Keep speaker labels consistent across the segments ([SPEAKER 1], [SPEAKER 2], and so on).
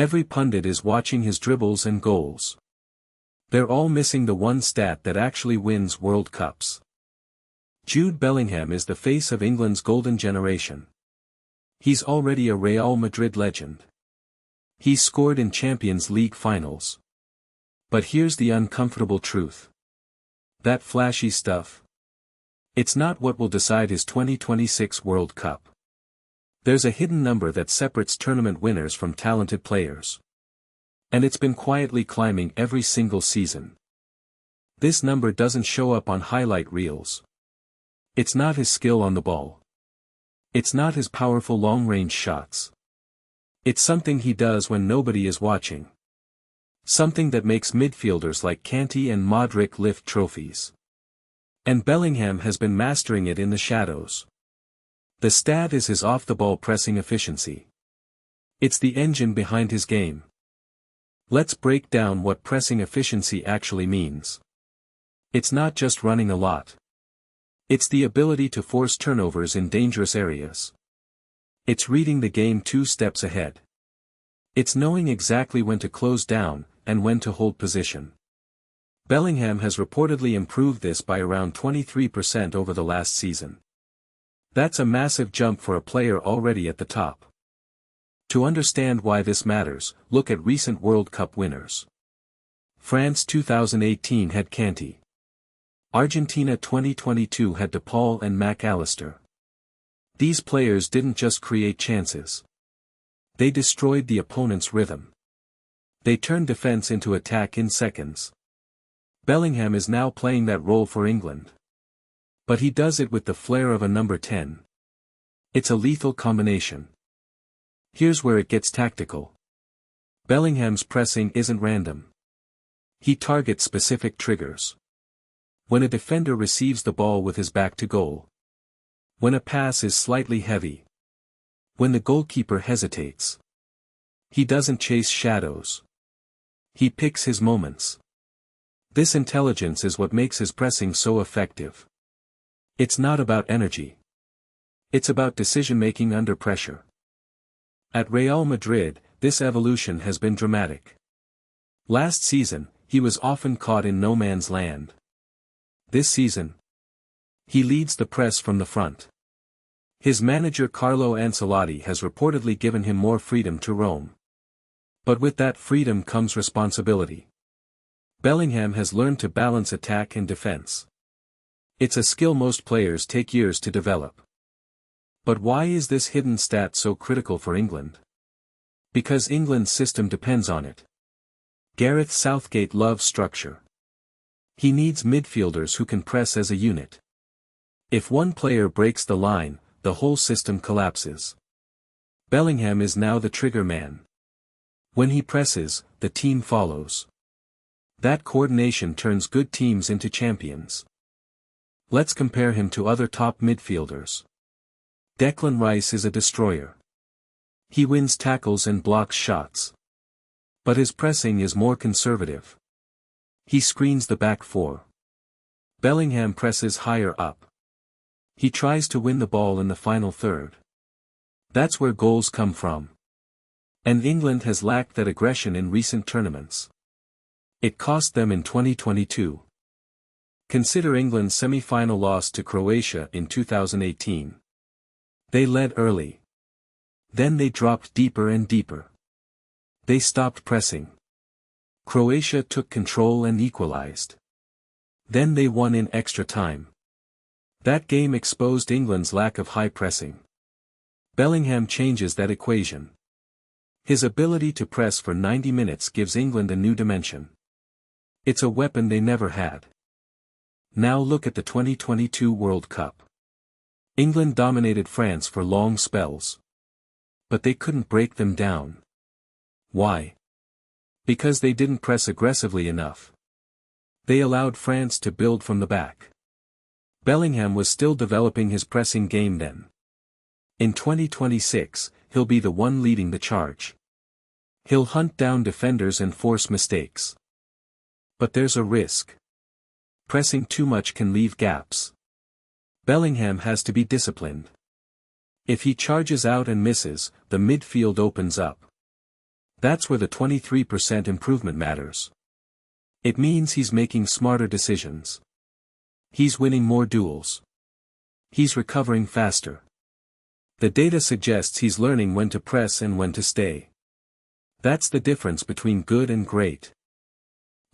[SPEAKER 1] Every pundit is watching his dribbles and goals. They're all missing the one stat that actually wins World Cups. Jude Bellingham is the face of England's golden generation. He's already a Real Madrid legend. He's scored in Champions League finals. But here's the uncomfortable truth. That flashy stuff. It's not what will decide his 2026 World Cup. There's a hidden number that separates tournament winners from talented players. And it's been quietly climbing every single season. This number doesn't show up on highlight reels. It's not his skill on the ball. It's not his powerful long-range shots. It's something he does when nobody is watching. Something that makes midfielders like Kante and Modric lift trophies. And Bellingham has been mastering it in the shadows. The stat is his off-the-ball pressing efficiency. It's the engine behind his game. Let's break down what pressing efficiency actually means. It's not just running a lot. It's the ability to force turnovers in dangerous areas. It's reading the game 2 steps ahead. It's knowing exactly when to close down, and when to hold position. Bellingham has reportedly improved this by around 23% over the last season. That's a massive jump for a player already at the top. To understand why this matters, look at recent World Cup winners. France 2018 had Kante. Argentina 2022 had De Paul and McAllister. These players didn't just create chances. They destroyed the opponent's rhythm. They turned defense into attack in seconds. Bellingham is now playing that role for England. But he does it with the flair of a number 10. It's a lethal combination. Here's where it gets tactical. Bellingham's pressing isn't random. He targets specific triggers. When a defender receives the ball with his back to goal. When a pass is slightly heavy. When the goalkeeper hesitates. He doesn't chase shadows. He picks his moments. This intelligence is what makes his pressing so effective. It's not about energy. It's about decision-making under pressure. At Real Madrid, this evolution has been dramatic. Last season, he was often caught in no man's land. This season, he leads the press from the front. His manager Carlo Ancelotti has reportedly given him more freedom to roam. But with that freedom comes responsibility. Bellingham has learned to balance attack and defense. It's a skill most players take years to develop. But why is this hidden stat so critical for England? Because England's system depends on it. Gareth Southgate loves structure. He needs midfielders who can press as a unit. If one player breaks the line, the whole system collapses. Bellingham is now the trigger man. When he presses, the team follows. That coordination turns good teams into champions. Let's compare him to other top midfielders. Declan Rice is a destroyer. He wins tackles and blocks shots. But his pressing is more conservative. He screens the back four. Bellingham presses higher up. He tries to win the ball in the final third. That's where goals come from. And England has lacked that aggression in recent tournaments. It cost them in 2022. Consider England's semi-final loss to Croatia in 2018. They led early. Then they dropped deeper and deeper. They stopped pressing. Croatia took control and equalized. Then they won in extra time. That game exposed England's lack of high pressing. Bellingham changes that equation. His ability to press for 90 minutes gives England a new dimension. It's a weapon they never had. Now look at the 2022 World Cup. England dominated France for long spells. But they couldn't break them down. Why? Because they didn't press aggressively enough. They allowed France to build from the back. Bellingham was still developing his pressing game then. In 2026, he'll be the one leading the charge. He'll hunt down defenders and force mistakes. But there's a risk. Pressing too much can leave gaps. Bellingham has to be disciplined. If he charges out and misses, the midfield opens up. That's where the 23% improvement matters. It means he's making smarter decisions. He's winning more duels. He's recovering faster. The data suggests he's learning when to press and when to stay. That's the difference between good and great.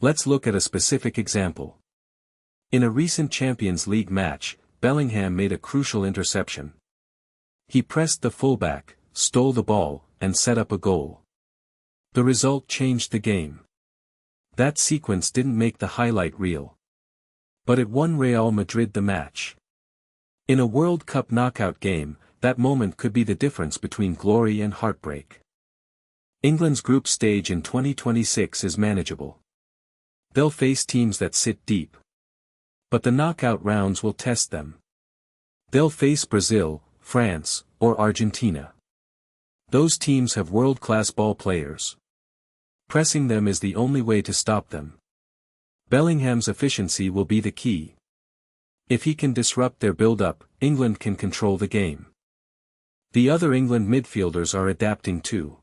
[SPEAKER 1] Let's look at a specific example. In a recent Champions League match, Bellingham made a crucial interception. He pressed the fullback, stole the ball, and set up a goal. The result changed the game. That sequence didn't make the highlight reel. But it won Real Madrid the match. In a World Cup knockout game, that moment could be the difference between glory and heartbreak. England's group stage in 2026 is manageable. They'll face teams that sit deep. But the knockout rounds will test them. They'll face Brazil, France, or Argentina. Those teams have world-class ball players. Pressing them is the only way to stop them. Bellingham's efficiency will be the key. If he can disrupt their build-up, England can control the game. The other England midfielders are adapting too.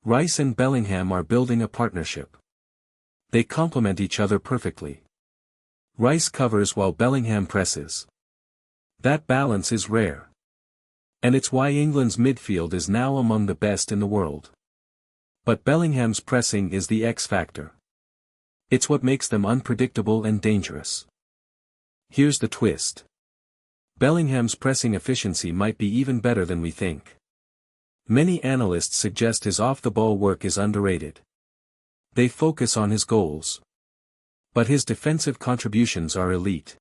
[SPEAKER 1] Rice and Bellingham are building a partnership. They complement each other perfectly. Rice covers while Bellingham presses. That balance is rare. And it's why England's midfield is now among the best in the world. But Bellingham's pressing is the X factor. It's what makes them unpredictable and dangerous. Here's the twist. Bellingham's pressing efficiency might be even better than we think. Many analysts suggest his off-the-ball work is underrated. They focus on his goals. But his defensive contributions are elite.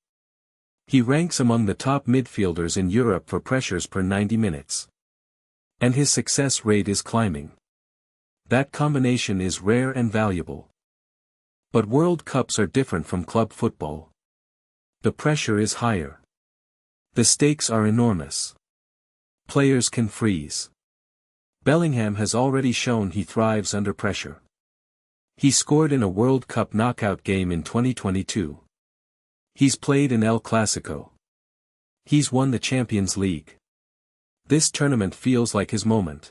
[SPEAKER 1] He ranks among the top midfielders in Europe for pressures per 90 minutes. And his success rate is climbing. That combination is rare and valuable. But World Cups are different from club football. The pressure is higher. The stakes are enormous. Players can freeze. Bellingham has already shown he thrives under pressure. He scored in a World Cup knockout game in 2022. He's played in El Clasico. He's won the Champions League. This tournament feels like his moment.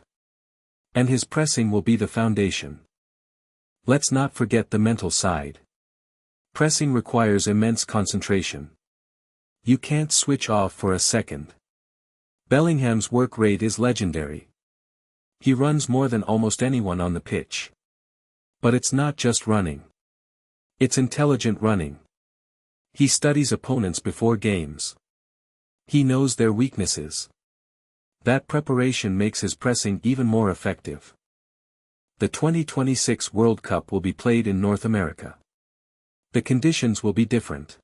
[SPEAKER 1] And his pressing will be the foundation. Let's not forget the mental side. Pressing requires immense concentration. You can't switch off for a second. Bellingham's work rate is legendary. He runs more than almost anyone on the pitch. But it's not just running. It's intelligent running. He studies opponents before games. He knows their weaknesses. That preparation makes his pressing even more effective. The 2026 World Cup will be played in North America. The conditions will be different.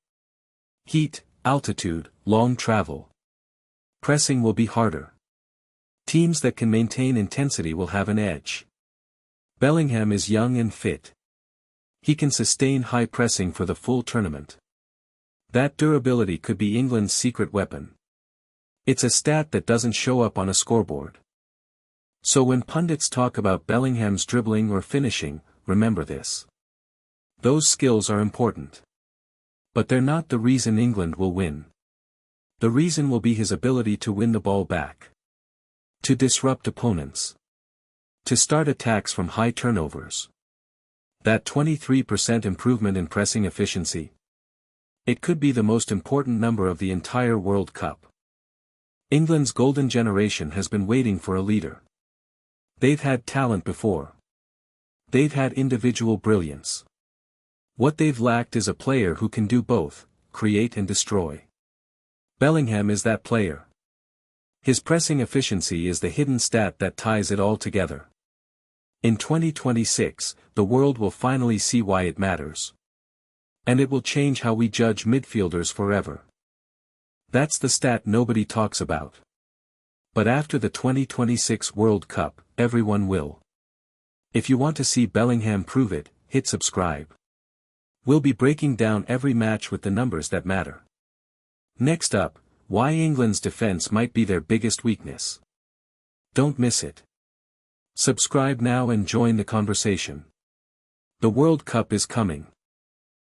[SPEAKER 1] Heat, altitude, long travel. Pressing will be harder. Teams that can maintain intensity will have an edge. Bellingham is young and fit. He can sustain high pressing for the full tournament. That durability could be England's secret weapon. It's a stat that doesn't show up on a scoreboard. So when pundits talk about Bellingham's dribbling or finishing, remember this. Those skills are important. But they're not the reason England will win. The reason will be his ability to win the ball back. To disrupt opponents. To start attacks from high turnovers. That 23% improvement in pressing efficiency. It could be the most important number of the entire World Cup. England's golden generation has been waiting for a leader. They've had talent before. They've had individual brilliance. What they've lacked is a player who can do both, create and destroy. Bellingham is that player. His pressing efficiency is the hidden stat that ties it all together. In 2026, the world will finally see why it matters. And it will change how we judge midfielders forever. That's the stat nobody talks about. But after the 2026 World Cup, everyone will. If you want to see Bellingham prove it, hit subscribe. We'll be breaking down every match with the numbers that matter. Next up, why England's defense might be their biggest weakness. Don't miss it. Subscribe now and join the conversation. The World Cup is coming.